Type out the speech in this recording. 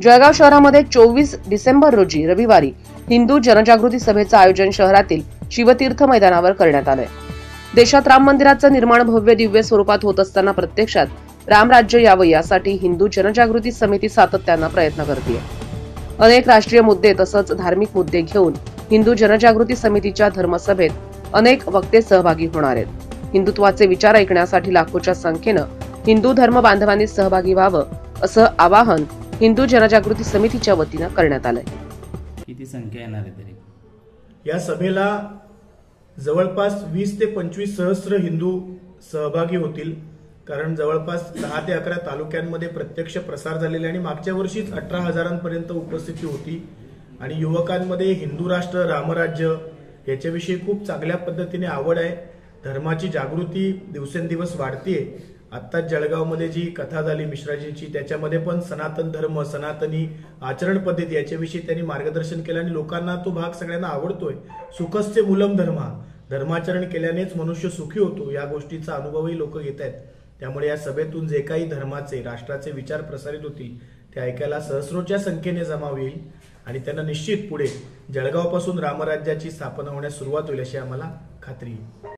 जळगाव शहरामध्ये 24 डिसेंबर रोजी रविवारी हिंदू जनजागृती सभेचं आयोजन शहरातील शिवतीर्थ मैदानावर करण्यात आलंय। देशात राम मंदिराचं निर्माण भव्य दिव्य स्वरूपात होत असताना प्रत्यक्षात रामराज्य यावं यासाठी हिंदू जनजागृती समिती सातत्यानं प्रयत्न करते। अनेक राष्ट्रीय मुद्दे तसंच धार्मिक मुद्दे घेऊन हिंदू जनजागृती समितीच्या धर्मसभेत अनेक वक्ते सहभागी होणार आहेत। हिंदुत्वाचे विचार ऐकण्यासाठी लाखोच्या संख्येनं हिंदू धर्म बांधवांनी सहभागी व्हावं असं आवाहन हिंदू जनजागृती समितीच्या वतीनं करण्यात आलंय। किती संख्या येणार आहे तरी या सभेला जवळपास 20 ते 25 सहस्र हिंदू सहभागी होतील, कारण जवळपास 10 ते 11 तालुक्यांमध्ये प्रत्यक्ष प्रसार झालेले आणि मागच्या वर्षीच 18,000पर्यंत उपस्थिती होती आणि युवकांमध्ये हिंदू राष्ट्र रामराज्य याच्याविषयी खूप चांगल्या पद्धतीने आवड आहे। धर्माची जागृती दिवसेंदिवस वाढतेय। आत्ताच जळगावमध्ये जी कथा झाली मिश्राजींची, त्याच्यामध्ये पण सनातन धर्म, सनातनी आचरण पद्धती याच्याविषयी त्यांनी मार्गदर्शन केलं आणि लोकांना तो भाग सगळ्यांना आवडतोय। सुखस्य मूलम धर्मा, धर्माचरण केल्यानेच मनुष्य सुखी होतो, या गोष्टीचा अनुभवही लोक घेत आहेत। त्यामुळे या सभेतून जे काही धर्माचे, राष्ट्राचे विचार प्रसारित होतील ते ऐकायला सहस्रोच्या संख्येने जमा होईल आणि त्यांना निश्चित पुढे जळगावपासून रामराज्याची स्थापना होण्यास सुरुवात होईल अशी आम्हाला खात्री आहे।